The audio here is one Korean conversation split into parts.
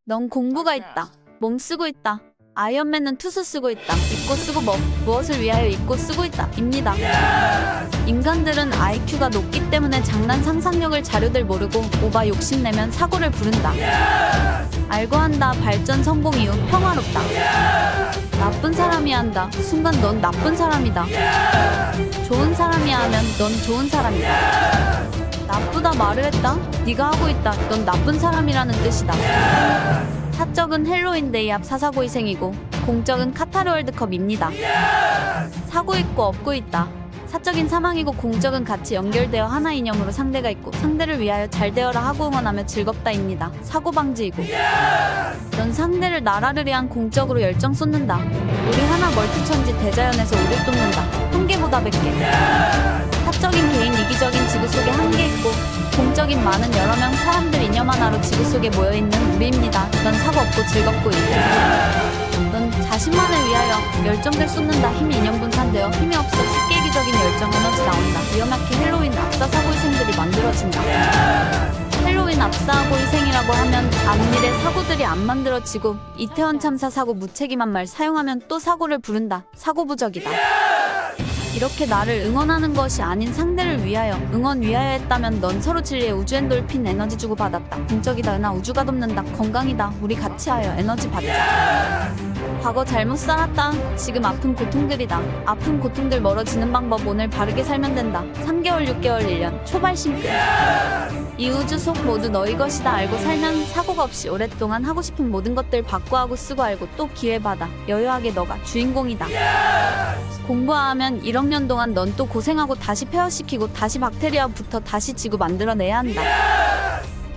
넌 공부가 있다. 몸 쓰고 있다. 아이언맨은 투수 쓰고 있다. 입고 쓰고 무엇을 위하여 입고 쓰고 있다. 입니다. 인간들은 IQ가 높기 때문에 장난 상상력을 자료들 모르고 오바 욕심내면 사고를 부른다. 알고 한다. 발전 성공 이후 평화롭다. 나쁜 사람이 한다. 순간 넌 나쁜 사람이다. 좋은 사람이 하면 넌 좋은 사람이다. 나쁘다 말을 했다. 네가 하고 있다. 넌 나쁜 사람이라는 뜻이다. 사적은 헬로윈데이 앞 사사고 희생이고 공적은 카타르 월드컵입니다. 사고 있고 없고 있다. 사적인 사망이고 공적은 같이 연결되어 하나 이념으로 상대가 있고 상대를 위하여 잘 되어라 하고 응원하며 즐겁다입니다. 사고 방지이고 넌 상대를 나라를 위한 공적으로 열정 쏟는다. 우리 하나 멀티천지 대자연에서 우릴 돕는다. 한 개보다 100개. 사적인 개인 이기적인 지구 속에 한 개 있고 공적인 많은 여러 명 사람들 이념 하나로 지구 속에 모여있는 우리입니다. 넌 사고 없고 즐겁고 있고 넌 자신만을 위하여 열정들 쏟는다. 힘이 이념 분산되어 힘이 없어 쉽게 이기적인 열정 에너지 나온다. 위험하게 헬로윈 압사 사고 희생들이 만들어진다. 헬로윈 압사하고 희생이라고 하면 앞일에 사고들이 안 만들어지고 이태원 참사 사고 무책임한 말 사용하면 또 사고를 부른다. 사고부적이다. 이렇게 나를 응원하는 것이 아닌 상대를 위하여 응원 위하여 했다면 넌 서로 진리의 우주 엔돌핀 에너지 주고 받았다. 공적이다. 은하 우주가 돕는다. 건강이다. 우리 같이 하여 에너지 받자. 과거 잘못 살았다. 지금 아픈 고통들이다. 아픈 고통들 멀어지는 방법 오늘 바르게 살면 된다. 3개월 6개월 1년 초발심 끝. 이 우주 속 모두 너희 것이다. 알고 살면 사고가 없이 오랫동안 하고 싶은 모든 것들 받고 하고 쓰고 알고 또 기회받아 여유하게 너가 주인공이다. 공부하면 1억 년 동안 넌 또 고생하고 다시 폐허시키고 다시 박테리아부터 다시 지구 만들어내야 한다.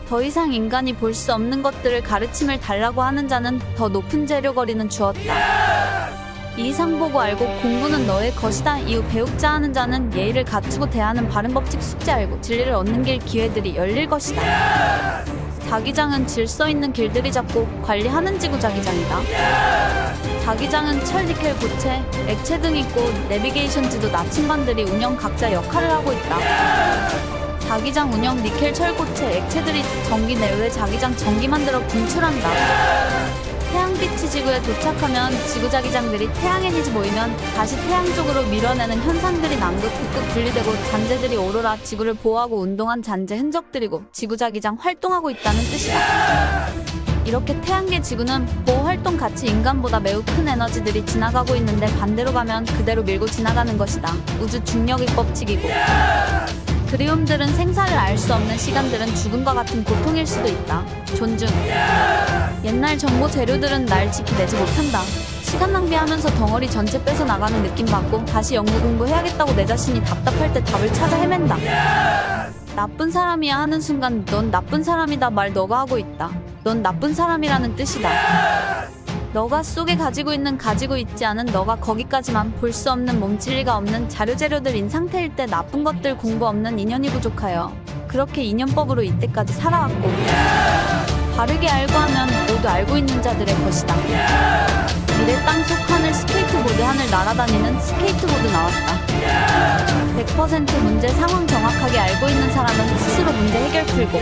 더 이상 인간이 볼 수 없는 것들을 가르침을 달라고 하는 자는 더 높은 재료거리는 주었다. 이 이상 보고 알고 공부는 너의 것이다. 이후 배우자 하는 자는 예의를 갖추고 대하는 바른 법칙 숙제 알고 진리를 얻는 길 기회들이 열릴 것이다. 자기장은 질서 있는 길들이 잡고 관리하는 지구 자기장이다. 자기장은 철, 니켈, 고체, 액체 등 있고 내비게이션 지도 나침반들이 운영 각자 역할을 하고 있다. 자기장 운영 니켈, 철, 고체, 액체들이 전기 내외 자기장 전기 만들어 분출한다. 태양빛이 지구에 도착하면 지구 자기장들이 태양 에너지 모이면 다시 태양 쪽으로 밀어내는 현상들이 남극, 북극 분리되고 잔재들이 오로라 지구를 보호하고 운동한 잔재 흔적들이고 지구 자기장 활동하고 있다는 뜻이다. 이렇게 태양계 지구는 보호활동 가치 인간보다 매우 큰 에너지들이 지나가고 있는데 반대로 가면 그대로 밀고 지나가는 것이다. 우주 중력의 법칙이고 그리움들은 생사를 알 수 없는 시간들은 죽음과 같은 고통일 수도 있다. 존중. 옛날 정보 재료들은 날 지키내지 못한다. 시간 낭비하면서 덩어리 전체 뺏어 나가는 느낌 받고 다시 연구 공부해야겠다고 내 자신이 답답할 때 답을 찾아 헤맨다. 나쁜 사람이야 하는 순간 넌 나쁜 사람이다 말 너가 하고 있다. 넌 나쁜 사람이라는 뜻이다. 너가 속에 가지고 있지 않은 너가 거기까지만 볼 수 없는 몸진리가 없는 자료재료들인 상태일 때 나쁜 것들 공부 없는 인연이 부족하여 그렇게 인연법으로 이때까지 살아왔고 바르게 알고 하면 모두 알고 있는 자들의 것이다. 미래 땅속 하늘 스케이트보드 하늘 날아다니는 스케이트보드 나왔다. 100% 문제 상황 정확하게 알고 있는 사람은 스스로 문제 해결 풀고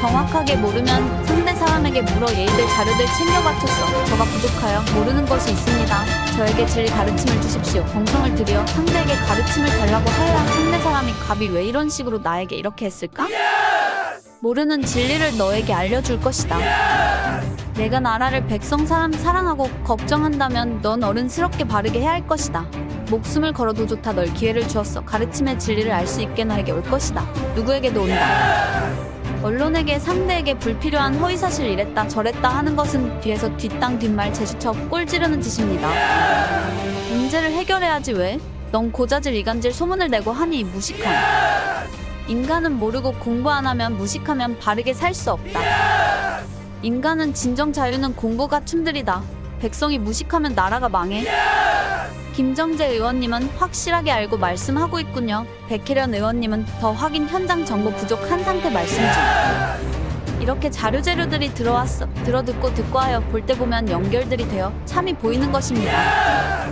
정확하게 모르면 상대 사람에게 물어 예의들 자료들 챙겨 갖췄어. 저가 부족하여 모르는 것이 있습니다. 저에게 진리 가르침을 주십시오. 정성을 들여 상대에게 가르침을 달라고 하여야 상대 사람이 갑이 왜 이런 식으로 나에게 이렇게 했을까? 모르는 진리를 너에게 알려줄 것이다. 내가 나라를 백성 사람 사랑하고 걱정한다면 넌 어른스럽게 바르게 해야 할 것이다. 목숨을 걸어도 좋다. 널 기회를 주었어. 가르침의 진리를 알 수 있게 너에게 올 것이다. 누구에게도 온다. 언론에게 상대에게 불필요한 허위사실 이랬다 저랬다 하는 것은 뒤에서 뒷땅 뒷말 제스처 꼴 지르는 짓입니다. 문제를 해결해야지 왜? 넌 고자질 이간질 소문을 내고 하니 무식함. 인간은 모르고 공부 안 하면 무식하면 바르게 살 수 없다. 인간은 진정 자유는 공부가 춤들이다. 백성이 무식하면 나라가 망해. 김정재 의원님은 확실하게 알고 말씀하고 있군요. 백혜련 의원님은 더 확인 현장 정보 부족한 상태 말씀 중. 이렇게 자료재료들이 들어왔어. 들어듣고 듣고 하여 볼 때 보면 연결들이 되어 참이 보이는 것입니다.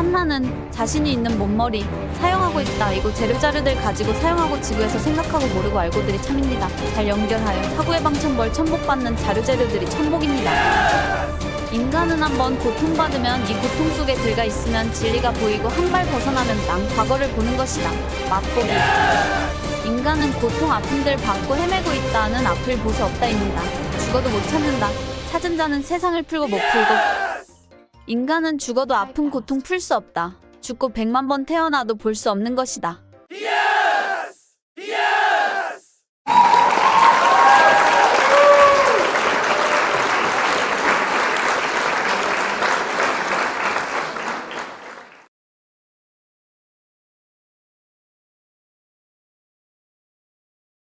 삼라는 자신이 있는 몸머리 사용하고 있다. 이고 재료자료들 가지고 사용하고 지구에서 생각하고 모르고 알고들이 참입니다. 잘 연결하여 사고의 방청벌 천복받는 자료재료들이 천복입니다. 인간은 한번 고통받으면 이 고통 속에 들어가 있으면 진리가 보이고 한 발 벗어나면 난 과거를 보는 것이다. 맛보기. 인간은 고통 아픔들 받고 헤매고 있다는 앞을 볼 수 없다입니다. 죽어도 못 찾는다. 찾은 자는 세상을 풀고 못 풀고. 인간은 죽어도 아픈 고통 풀 수 없다. 죽고 100만 번 태어나도 볼 수 없는 것이다.